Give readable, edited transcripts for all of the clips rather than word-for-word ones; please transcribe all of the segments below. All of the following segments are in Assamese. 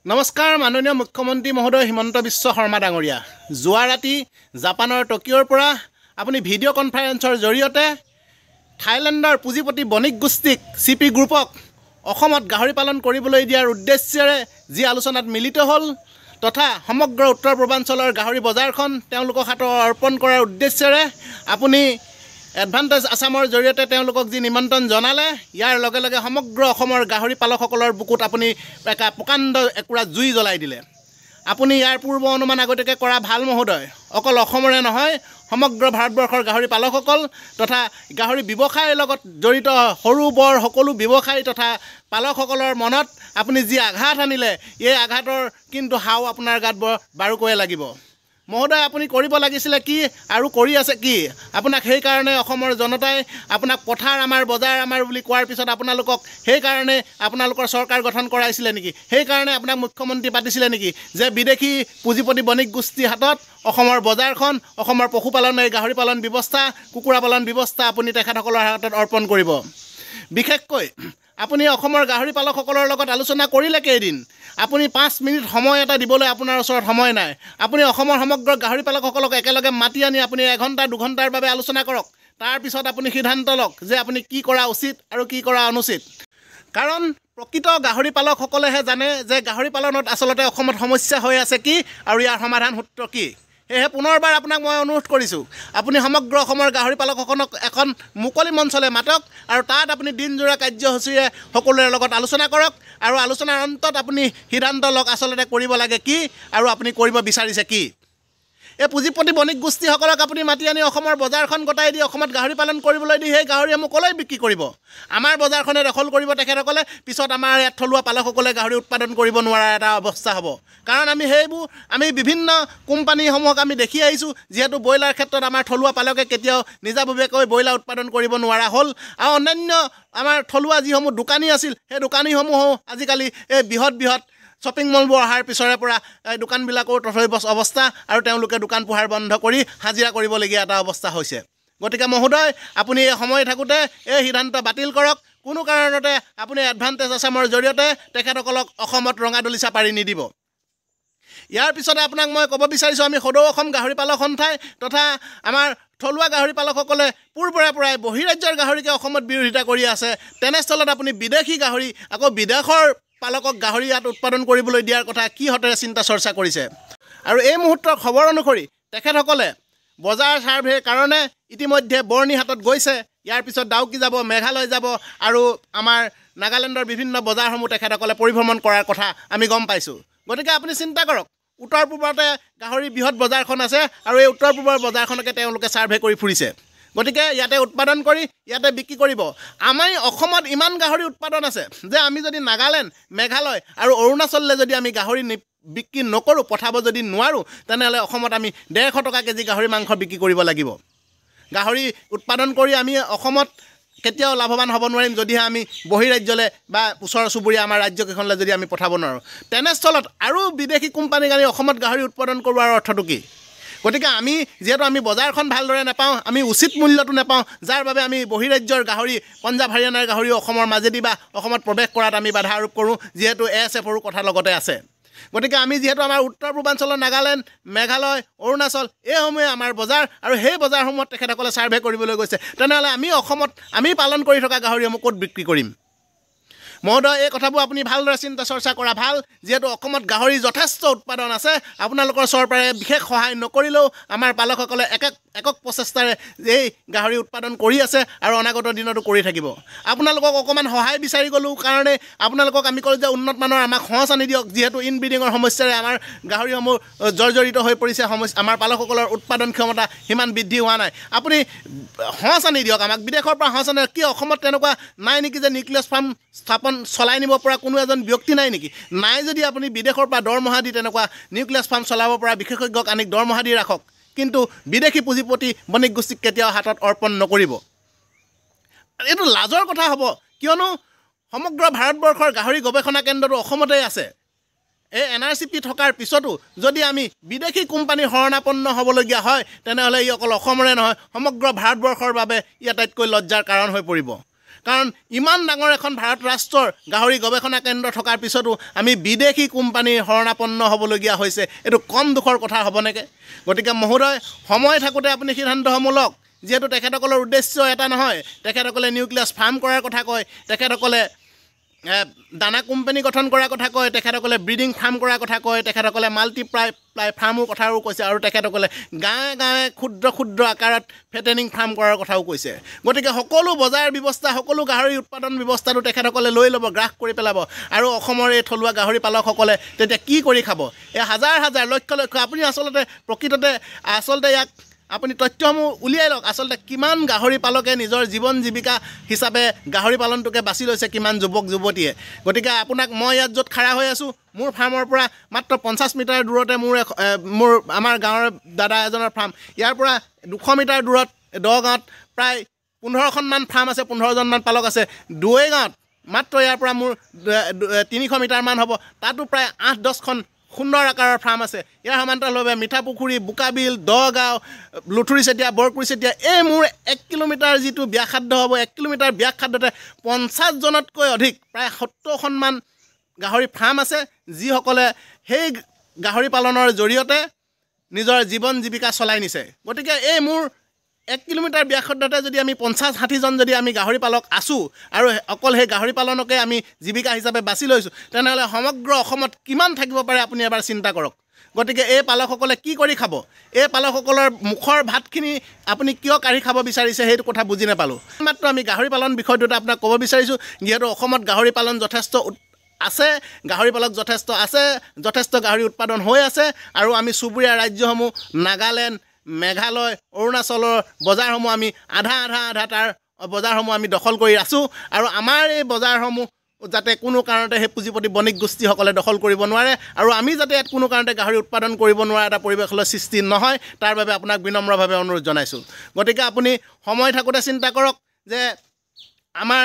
নমস্কাৰ মাননীয় মুখ্যমন্ত্ৰী মহোদয় হিমন্ত বিশ্ব শৰ্মা ডাঙৰীয়া। যোৱা ৰাতি জাপানৰ টকিঅ'ৰ পৰা আপুনি ভিডিঅ' কনফাৰেন্সৰ জৰিয়তে থাইলেণ্ডৰ পুঁজিপতি বণিক গোষ্ঠীক CP গ্ৰুপক অসমত গাহৰি পালন কৰিবলৈ দিয়াৰ উদ্দেশ্যেৰে যি আলোচনাত মিলিত হ'ল তথা সমগ্ৰ উত্তৰ পূৰ্বাঞ্চলৰ গাহৰি বজাৰখন তেওঁলোকক হাতত অৰ্পণ কৰাৰ উদ্দেশ্যেৰে আপুনি এডভান্টেজ আসামৰ জৰিয়তে তেওঁলোকক যি নিমন্ত্ৰণ জনালে ইয়াৰ লগে লগে সমগ্ৰ অসমৰ গাহৰি পালকসকলৰ বুকুত আপুনি এটা প্ৰকাণ্ড একুৰা জুই জ্বলাই দিলে। আপুনি ইয়াৰ পূৰ্ব অনুমান আগতীয়াকৈ কৰা ভাল মহোদয়। অকল অসমৰে নহয় সমগ্ৰ ভাৰতবৰ্ষৰ গাহৰি পালকসকল তথা গাহৰি ব্যৱসায়ৰ লগত জড়িত সৰু বৰ সকলো ব্যৱসায়ী তথা পালকসকলৰ মনত আপুনি যি আঘাত আনিলে এই আঘাতৰ কিন্তু হাও আপোনাৰ গাত বাৰুকৈয়ে লাগিব। মহোদয় আপুনি কৰিব লাগিছিলে কি আৰু কৰি আছে কি? আপোনাক সেইকাৰণে অসমৰ জনতাই আপোনাক পথাৰ আমাৰ বজাৰ আমাৰ বুলি কোৱাৰ পিছত আপোনালোকক সেইকাৰণে আপোনালোকৰ চৰকাৰ গঠন কৰাইছিলে নেকি? সেইকাৰণে আপোনাক মুখ্যমন্ত্ৰী পাতিছিলে নেকি যে বিদেশী পুঁজিপতি বণিক গোষ্ঠীৰ হাতত অসমৰ বজাৰখন অসমৰ পশুপালন এই গাহৰি পালন ব্যৱস্থা কুকুৰা পালন ব্যৱস্থা আপুনি তেখেতসকলৰ হাতত অৰ্পণ কৰিব। বিশেষকৈ আপুনি অসমৰ গাহৰি পালকসকলৰ লগত আলোচনা কৰিলে কেইদিন? আপুনি 5 মিনিট সময় এটা দিবলৈ আপোনাৰ ওচৰত সময় নাই। আপুনি অসমৰ সমগ্ৰ গাহৰি পালকসকলক একেলগে মাতি আনি আপুনি 1 ঘণ্টা 2 ঘণ্টাৰ বাবে আলোচনা কৰক। তাৰপিছত আপুনি সিদ্ধান্ত লওক যে আপুনি কি কৰা উচিত আৰু কি কৰা অনুচিত। কাৰণ প্ৰকৃত গাহৰি পালকসকলেহে জানে যে গাহৰি পালনত আচলতে অসমত সমস্যা হৈ আছে কি আৰু ইয়াৰ সমাধান সূত্ৰ কি। সেয়েহে পুনৰবাৰ আপোনাক মই অনুৰোধ কৰিছোঁ আপুনি সমগ্ৰ অসমৰ গাহৰি পালকসকলক এখন মুকলি মঞ্চলৈ মাতক আৰু তাত আপুনি দিনজোৰা কাৰ্যসূচীৰে সকলোৰে লগত আলোচনা কৰক আৰু আলোচনাৰ অন্তত আপুনি সিদ্ধান্ত লওক আচলতে কৰিব লাগে কি আৰু আপুনি কৰিব বিচাৰিছে কি। এই পুঁজিপতি বণিক গোষ্ঠীসকলক আপুনি মাতি আনি অসমৰ বজাৰখন গতাই দি অসমত গাহৰি পালন কৰিবলৈ দি সেই গাহৰিসমূহ ক'লৈ বিক্ৰী কৰিব? আমাৰ বজাৰখনে দখল কৰিব তেখেতসকলে, পিছত আমাৰ ইয়াত থলুৱা পালকসকলে গাহৰি উৎপাদন কৰিব নোৱাৰা এটা অৱস্থা হ'ব। কাৰণ আমি বিভিন্ন কোম্পানীসমূহক আমি দেখি আহিছোঁ যিহেতু ব্ৰইলাৰ ক্ষেত্ৰত আমাৰ থলুৱা পালকে কেতিয়াও নিজাববীয়াকৈ ব্ৰইলাৰ উৎপাদন কৰিব নোৱাৰা হ'ল আৰু অন্যান্য আমাৰ থলুৱা যিসমূহ দোকানী আছিল সেই দোকানীসমূহো আজিকালি এই বৃহৎ শ্বপিং মলবোৰ অহাৰ পিছৰে পৰা দোকানবিলাকৰ তথৈবচ অৱস্থা আৰু তেওঁলোকে দোকান পোহাৰ বন্ধ কৰি হাজিৰা কৰিবলগীয়া এটা অৱস্থা হৈছে। গতিকে মহোদয় আপুনি এই সময় থাকোঁতে এই সিদ্ধান্ত বাতিল কৰক। কোনো কাৰণতে আপুনি এডভান্টেজ আসামৰ জৰিয়তে তেখেতসকলক অসমত ৰঙা দলিচা পাৰি নিদিব। ইয়াৰ পিছতে আপোনাক মই ক'ব বিচাৰিছোঁ আমি সদৌ অসম গাহৰি পালক সন্থাই তথা আমাৰ থলুৱা গাহৰি পালকসকলে পূৰ্বৰে পৰাই বহিৰাজ্যৰ গাহৰিকে অসমত বিৰোধিতা কৰি আছে। তেনেস্থলত আপুনি বিদেশী গাহৰি আকৌ বিদেশৰ পালকক গাহৰি ইয়াত উৎপাদন কৰিবলৈ দিয়াৰ কথা কি হতেৰে চিন্তা চৰ্চা কৰিছে? আৰু এই মুহূৰ্তৰ খবৰ অনুসৰি তেখেতসকলে বজাৰ ছাৰ্ভেৰ কাৰণে ইতিমধ্যে বৰ্ণিহাটত গৈছে। ইয়াৰ পিছত ডাউকি যাব, মেঘালয় যাব আৰু আমাৰ নাগালেণ্ডৰ বিভিন্ন বজাৰসমূহ তেখেতসকলে পৰিভ্ৰমণ কৰাৰ কথা আমি গম পাইছোঁ। গতিকে আপুনি চিন্তা কৰক, উত্তৰ পূবতে গাহৰি বৃহৎ বজাৰখন আছে আৰু এই উত্তৰ পূবৰ বজাৰখনকে তেওঁলোকে ছাৰ্ভে কৰি ফুৰিছে। গতিকে ইয়াতে উৎপাদন কৰি ইয়াতে বিক্ৰী কৰিব। আমাৰ অসমত ইমান গাহৰি উৎপাদন আছে যে আমি যদি নাগালেণ্ড, মেঘালয় আৰু অৰুণাচললৈ যদি আমি গাহৰি বিক্ৰী নকৰোঁ, পঠাব যদি নোৱাৰোঁ, তেনেহ'লে অসমত আমি 150 টকা কেজি গাহৰি মাংস বিক্ৰী কৰিব লাগিব। গাহৰি উৎপাদন কৰি আমি অসমত কেতিয়াও লাভৱান হ'ব নোৱাৰিম যদিহে আমি বহিৰাজ্যলৈ বা ওচৰ চুবুৰীয়া আমাৰ ৰাজ্যকেইখনলৈ যদি আমি পঠাব নোৱাৰোঁ। তেনেস্থলত আৰু বিদেশী কোম্পানীক আনি অসমত গাহৰি উৎপাদন কৰোৱাৰ অৰ্থটো কি? গতিকে আমি যিহেতু আমি বজাৰখন ভালদৰে নাপাওঁ, আমি উচিত মূল্যটো নাপাওঁ, যাৰ বাবে আমি বহিৰাজ্যৰ গাহৰি পঞ্জাৱ হাৰিয়ানাৰ গাহৰি অসমৰ মাজেদি বা অসমত প্ৰৱেশ কৰাত আমি বাধা আৰোপ কৰোঁ যিহেতু ASFৰো কথা লগতে আছে। গতিকে আমি যিহেতু আমাৰ উত্তৰ পূৰ্বাঞ্চলৰ নাগালেণ্ড, মেঘালয়, অৰুণাচল এইসমূহে আমাৰ বজাৰ আৰু সেই বজাৰসমূহত তেখেতসকলে ছাৰ্ভে কৰিবলৈ গৈছে, তেনেহ'লে আমি অসমত আমি পালন কৰি থকা গাহৰিসমূহ ক'ত বিক্ৰী কৰিম? মহোদয় এই কথাবোৰ আপুনি ভালদৰে চিন্তা চৰ্চা কৰা ভাল। যিহেতু অসমত গাহৰি যথেষ্ট উৎপাদন আছে, আপোনালোকৰ চৰকাৰে বিশেষ সহায় নকৰিলেও আমাৰ পালকসকলে একক প্ৰচেষ্টাৰে এই গাহৰি উৎপাদন কৰি আছে আৰু অনাগত দিনতো কৰি থাকিব। আপোনালোকক অকণমান সহায় বিচাৰি গ'লোঁ কাৰণে আপোনালোকক আমি ক'লোঁ যে উন্নত মানৰ আমাক সঁচ আনি দিয়ক। যিহেতু ইনব্ৰিডিঙৰ সমস্যাৰে আমাৰ গাহৰিসমূহ জৰ্জৰিত হৈ পৰিছে, আমাৰ পালকসকলৰ উৎপাদন ক্ষমতা সিমান বৃদ্ধি হোৱা নাই। আপুনি সঁচ আনি দিয়ক আমাক, বিদেশৰ পৰা সঁচ আনি কি অসমত তেনেকুৱা নাই নেকি যে নিউক্লিয়াছ ফাৰ্ম স্থাপন চলাই নিব পৰা কোনো এজন ব্যক্তি নাই নেকি? নাই যদি আপুনি বিদেশৰ পৰা দৰমহা দি তেনেকুৱা নিউক্লিয়াছ ফাৰ্ম চলাব পৰা বিশেষজ্ঞক আনি দৰমহা দি ৰাখক, কিন্তু বিদেশী পুঁজিপতি বণিক গোষ্ঠীক কেতিয়াও হাতত অৰ্পণ নকৰিব। এইটো লাজৰ কথা হ'ব, কিয়নো সমগ্ৰ ভাৰতবৰ্ষৰ গাহৰি গৱেষণা কেন্দ্ৰটো অসমতেই আছে। এই NRCP থকাৰ পিছতো যদি আমি বিদেশী কোম্পানীৰ শৰণাপন্ন হ'বলগীয়া হয় তেনেহ'লে ই অকল অসমৰে নহয় সমগ্ৰ ভাৰতবৰ্ষৰ বাবে ই আটাইতকৈ লজ্জাৰ কাৰণ হৈ পৰিব। কাৰণ ইমান ডাঙৰ এখন ভাৰত ৰাষ্ট্ৰৰ গাহৰি গৱেষণা কেন্দ্ৰ থকাৰ পিছতো আমি বিদেশী কোম্পানীৰ শৰণাপন্ন হ'বলগীয়া হৈছে। এইটো কম দুখৰ কথা হ'ব নেকি? গতিকে মহোদয়, সময় থাকোঁতে আপুনি সিদ্ধান্তসমূহ লওক। যিহেতু তেখেতসকলৰ উদ্দেশ্য এটা নহয়, তেখেতসকলে নিউক্লিয়াছ ফাৰ্ম কৰাৰ কথা কয়, তেখেতসকলে দানা কোম্পানী গঠন কৰাৰ কথা কয়, তেখেতসকলে ব্ৰিডিং ফাৰ্ম কৰাৰ কথা কয়, তেখেতসকলে মাল্টিপ্লাই ফাৰ্মৰ কথাও কৈছে, আৰু তেখেতসকলে গাঁৱে গাঁৱে ক্ষুদ্ৰ ক্ষুদ্ৰ আকাৰত ফেটেনিং ফাৰ্ম কৰাৰ কথাও কৈছে। গতিকে সকলো বজাৰ ব্যৱস্থা, সকলো গাহৰি উৎপাদন ব্যৱস্থাটো তেখেতসকলে লৈ ল'ব, গ্ৰাস কৰি পেলাব। আৰু অসমৰ এই থলুৱা গাহৰি পালকসকলে তেতিয়া কি কৰি খাব? এই হাজাৰ হাজাৰ লক্ষ লক্ষ, আপুনি আচলতে ইয়াক আপুনি তথ্যসমূহ উলিয়াই লওক। আচলতে কিমান গাহৰি পালকে নিজৰ জীৱন জীৱিকা হিচাপে গাহৰি পালনটোকে বাছি লৈছে, কিমান যুৱক যুৱতীয়ে। গতিকে আপোনাক মই ইয়াত য'ত খাৰা হৈ আছোঁ, মোৰ ফাৰ্মৰ পৰা মাত্ৰ 50 মিটাৰ দূৰতে আমাৰ গাঁৱৰ দাদা এজনৰ ফাৰ্ম। ইয়াৰ পৰা 200 মিটাৰ দূৰত দগাঁৱত প্ৰায় 15খনমান ফাৰ্ম আছে, 15জনমান পালক আছে। দুৱৈগাঁৱত মাত্ৰ ইয়াৰ পৰা মোৰ 300 মিটাৰমান হ'ব, তাতো প্ৰায় 8-10খন সুন্দৰ আকাৰৰ ফাৰ্ম আছে। ইয়াৰ সমান্তৰালভাৱে মিঠাপুখুৰী, বোকাবিল, দগাঁও, লুথুৰিচেতিয়া, বৰকুৰিচেতিয়া, এই মোৰ 1 কিলোমিটাৰ যিটো ব্যাসাৰ্ধ হ'ব, 1 কিলোমিটাৰ ব্যাসাৰ্ধতে 50জনতকৈ অধিক, প্ৰায় 70খনমান গাহৰি ফাৰ্ম আছে, যিসকলে সেই গাহৰি পালনৰ জৰিয়তে নিজৰ জীৱন জীৱিকা চলাই নিছে। গতিকে এই মোৰ 1 কিলোমিটাৰ ব্যাসাৰ্ধতে যদি আমি 50-60জন যদি আমি গাহৰি পালক আছোঁ, আৰু অকল সেই গাহৰি পালনকে আমি জীৱিকা হিচাপে বাছি লৈছোঁ, তেনেহ'লে সমগ্ৰ অসমত কিমান থাকিব পাৰে আপুনি এবাৰ চিন্তা কৰক। গতিকে এই পালকসকলে কি কৰি খাব? এই পালকসকলৰ মুখৰ ভাতখিনি আপুনি কিয় কাঢ়ি খাব বিচাৰিছে, সেইটো কথা বুজি নাপালোঁ। মাত্ৰ আমি গাহৰি পালন বিষয়টোতে আপোনাক ক'ব বিচাৰিছোঁ, যিহেতু অসমত গাহৰি পালন যথেষ্ট আছে, গাহৰি পালক যথেষ্ট আছে, যথেষ্ট গাহৰি উৎপাদন হৈ আছে, আৰু আমি চুবুৰীয়া ৰাজ্যসমূহ নাগালেণ্ড, মেঘালয়, অৰুণাচলৰ বজাৰসমূহ আমি আধা তাৰ বজাৰসমূহ আমি দখল কৰি আছোঁ। আৰু আমাৰ এই বজাৰসমূহ যাতে কোনো কাৰণতে সেই পুঁজিপতি বণিক গোষ্ঠীসকলে দখল কৰিব নোৱাৰে, আৰু আমি যাতে ইয়াত কোনো কাৰণতে গাহৰি উৎপাদন কৰিব নোৱাৰা এটা পৰিৱেশলৈ সৃষ্টি নহয়, তাৰ বাবে আপোনাক বিনম্ৰভাৱে অনুৰোধ জনাইছোঁ। গতিকে আপুনি সময় থাকোঁতে চিন্তা কৰক যে আমাৰ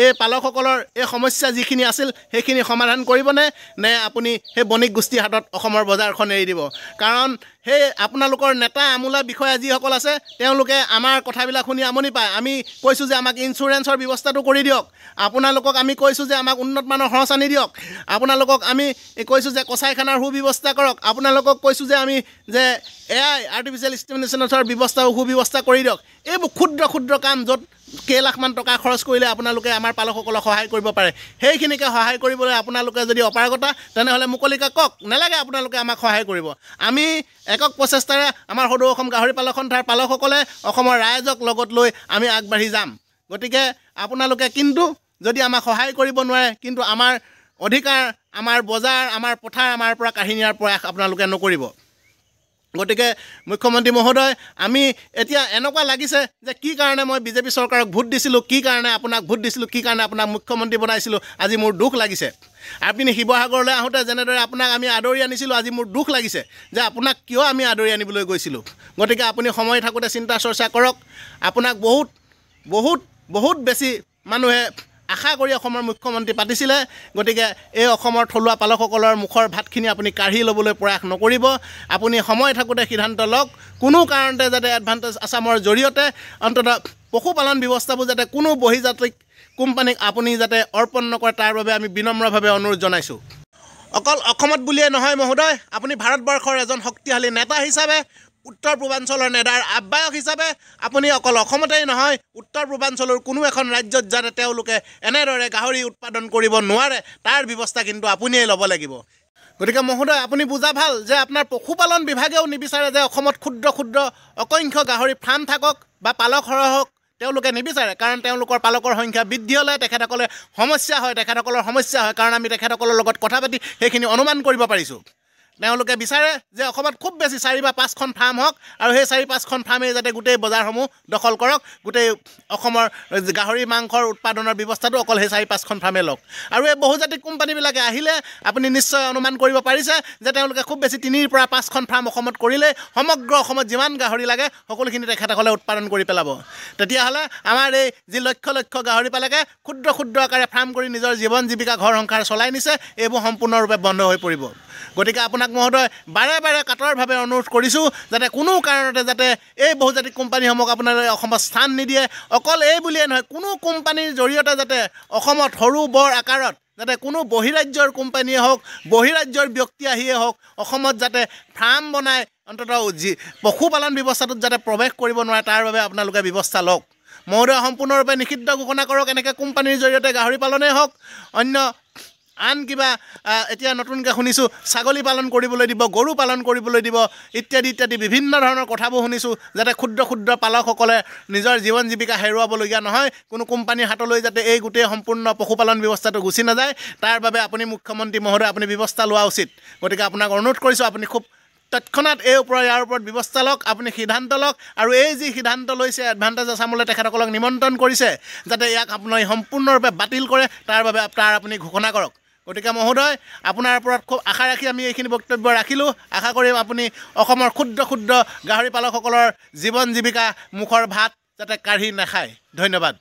এই পালকসকলৰ এই সমস্যা যিখিনি আছিল সেইখিনি সমাধান কৰিবনে, নে আপুনি সেই বণিক গোষ্ঠীৰ হাতত অসমৰ বজাৰখন এৰি দিব? কাৰণ সেই আপোনালোকৰ নেতা আমোলা বিষয়া যিসকল আছে, তেওঁলোকে আমাৰ কথাবিলাক শুনি আমনি পায়। আমি কৈছোঁ যে আমাক ইঞ্চুৰেঞ্চৰ ব্যৱস্থাটো কৰি দিয়ক, আপোনালোকক আমি কৈছোঁ যে আমাক উন্নত মানৰ সঁচ আনি দিয়ক, আপোনালোকক আমি কৈছোঁ যে কচাইখানাৰ সুব্যৱস্থা কৰক, আপোনালোকক কৈছোঁ যে আমি যে AI আৰ্টিফিচিয়েল ইনষ্টেমিনেশ্যনৰ ব্যৱস্থাও সুব্যৱস্থা কৰি দিয়ক। এইবোৰ ক্ষুদ্ৰ ক্ষুদ্ৰ কাম য'ত কেইলাখমান টকা খৰচ কৰিলে আপোনালোকে আমাৰ পালকসকলক সহায় কৰিব পাৰে, সেইখিনিকে সহায় কৰিবলৈ আপোনালোকে যদি অপাৰগতা, তেনেহ'লে মুকলিকে কওক, নালাগে আপোনালোকে আমাক সহায় কৰিব। আমি একক প্ৰচেষ্টাৰে আমাৰ সদৌ অসম গাহৰি পালক সন্থাৰ পালকসকলে অসমৰ ৰাইজক লগত লৈ আমি আগবাঢ়ি যাম। গতিকে আপোনালোকে কিন্তু যদি আমাক সহায় কৰিব নোৱাৰে, কিন্তু আমাৰ অধিকাৰ, আমাৰ বজাৰ, আমাৰ পথাৰ আমাৰ পৰা কাঢ়ি নিয়াৰ প্ৰয়াস আপোনালোকে নকৰিব। গতিকে মুখ্যমন্ত্ৰী মহোদয়, আমি এতিয়া এনেকুৱা লাগিছে যে কি কাৰণে মই বিজেপি চৰকাৰক ভোট দিছিলোঁ, কি কাৰণে আপোনাক ভোট দিছিলোঁ, কি কাৰণে আপোনাক মুখ্যমন্ত্ৰী বনাইছিলোঁ, আজি মোৰ দুখ লাগিছে। আপুনি শিৱসাগৰলৈ আহোঁতে যেনেদৰে আপোনাক আমি আদৰি আনিছিলোঁ, আজি মোৰ দুখ লাগিছে যে আপোনাক কিয় আমি আদৰি আনিবলৈ গৈছিলোঁ। গতিকে আপুনি সময় থাকোঁতে চিন্তা চৰ্চা কৰক। আপোনাক বহুত বহুত বহুত বেছি মানুহে আশা কৰি অসমৰ মুখ্যমন্ত্ৰী পাতিছিলে। গতিকে এই অসমৰ থলুৱা পালকসকলৰ মুখৰ ভাতখিনি আপুনি কাঢ়ি ল'বলৈ প্ৰয়াস নকৰিব। আপুনি সময় থাকোঁতে সিদ্ধান্ত লওক, কোনো কাৰণতে যাতে এডভান্টেজ আছামৰ জৰিয়তে অন্ততঃ পশুপালন ব্যৱস্থাবোৰ যাতে কোনো বহিৰ্জাতিক কোম্পানীক আপুনি যাতে অৰ্পণ নকৰে, তাৰ বাবে আমি বিনম্ৰভাৱে অনুৰোধ জনাইছোঁ। অকল অসমত বুলিয়ে নহয় মহোদয়, আপুনি ভাৰতবৰ্ষৰ এজন শক্তিশালী নেতা হিচাপে, উত্তৰ পূৰ্বাঞ্চলৰ নেতাৰ আহ্বায়ক হিচাপে আপুনি অকল অসমতেই নহয়, উত্তৰ পূৰ্বাঞ্চলৰ কোনো এখন ৰাজ্যত যাতে তেওঁলোকে এনেদৰে গাহৰি উৎপাদন কৰিব নোৱাৰে, তাৰ ব্যৱস্থা কিন্তু আপুনিয়েই ল'ব লাগিব। গতিকে মহোদয়, আপুনি বুজা ভাল যে আপোনাৰ পশুপালন বিভাগেও নিবিচাৰে যে অসমত ক্ষুদ্ৰ ক্ষুদ্ৰ অসংখ্য গাহৰি ফাৰ্ম থাকক বা পালক সৰহ হওক, তেওঁলোকে নিবিচাৰে। কাৰণ তেওঁলোকৰ পালকৰ সংখ্যা বৃদ্ধি হ'লে তেখেতসকলৰ সমস্যা হয়, কাৰণ আমি তেখেতসকলৰ লগত কথা পাতি সেইখিনি অনুমান কৰিব পাৰিছোঁ। তেওঁলোকে বিচাৰে যে অসমত খুব বেছি 4 বা 5খন ফাৰ্ম হওক, আৰু সেই 4-5খন ফাৰ্মেই যাতে গোটেই বজাৰসমূহ দখল কৰক, গোটেই অসমৰ গাহৰি মাংসৰ উৎপাদনৰ ব্যৱস্থাটো অকল সেই 4-5খন ফাৰ্মে লওক। আৰু এই বহুজাতিক কোম্পানীবিলাকে আহিলে আপুনি নিশ্চয় অনুমান কৰিব পাৰিছে যে তেওঁলোকে খুব বেছি 3 পৰা 5খন ফাৰ্ম অসমত কৰিলে সমগ্ৰ অসমত যিমান গাহৰি লাগে সকলোখিনি তেখেতসকলে উৎপাদন কৰি পেলাব। তেতিয়াহ'লে আমাৰ এই যি লক্ষ লক্ষ গাহৰি পালকে ক্ষুদ্ৰ ক্ষুদ্ৰ আকাৰে ফাৰ্ম কৰি নিজৰ জীৱন জীৱিকা ঘৰ সংসাৰ চলাই নিছে, এইবোৰ সম্পূৰ্ণৰূপে বন্ধ হৈ পৰিব। গতিকে আপোনাক মহোদয় বাৰে বাৰে কাতৰভাৱে অনুৰোধ কৰিছোঁ যাতে কোনো কাৰণতে যাতে এই বহুজাতিক কোম্পানীসমূহক আপোনালোকে অসমত স্থান নিদিয়ে। অকল এই বুলিয়ে নহয়, কোনো কোম্পানীৰ জৰিয়তে যাতে অসমত সৰু বৰ আকাৰত যাতে কোনো বহিৰাজ্যৰ কোম্পানীয়ে হওক, বহিৰাজ্যৰ ব্যক্তি আহিয়ে হওক অসমত যাতে ফাৰ্ম বনাই অন্ততঃ পশুপালন ব্যৱস্থাটোত যাতে প্ৰৱেশ কৰিব নোৱাৰে, তাৰ বাবে আপোনালোকে ব্যৱস্থা লওক। মহোদয় সম্পূৰ্ণৰূপে নিষিদ্ধ ঘোষণা কৰক। এনেকৈ কোম্পানীৰ জৰিয়তে গাহৰি পালনেই হওক, অন্য আন কিবা এতিয়া নতুনকৈ শুনিছোঁ ছাগলী পালন কৰিবলৈ দিব, গৰু পালন কৰিবলৈ দিব, ইত্যাদি ইত্যাদি বিভিন্ন ধৰণৰ কথাবোৰ শুনিছোঁ, যাতে ক্ষুদ্ৰ ক্ষুদ্ৰ পালকসকলে নিজৰ জীৱন জীৱিকা হেৰুৱাবলগীয়া নহয়, কোনো কোম্পানীৰ হাতলৈ যাতে এই গোটেই সম্পূৰ্ণ পশুপালন ব্যৱস্থাটো গুচি নাযায়, তাৰ বাবে আপুনি মুখ্যমন্ত্ৰী মহোদয় আপুনি ব্যৱস্থা লোৱা উচিত। গতিকে আপোনাক অনুৰোধ কৰিছোঁ আপুনি খুব তৎক্ষণাত ইয়াৰ ওপৰত ব্যৱস্থা লওক, আপুনি সিদ্ধান্ত লওক, আৰু এই যি সিদ্ধান্ত লৈছে এডভান্টেজ আছামলৈ তেখেতসকলক নিমন্ত্ৰণ কৰিছে যাতে ইয়াক আপুনি সম্পূৰ্ণৰূপে বাতিল কৰে, তাৰ বাবে আপুনি ঘোষণা কৰক। গতিকে মহোদয় আপোনাৰ ওপৰত খুব আশা ৰাখি আমি এইখিনি বক্তব্য ৰাখিলোঁ। আশা কৰিম আপুনি অসমৰ ক্ষুদ্ৰ ক্ষুদ্ৰ গাহৰি পালকসকলৰ জীৱন জীৱিকা মুখৰ ভাত যাতে কাঢ়ি নাখায়। ধন্যবাদ।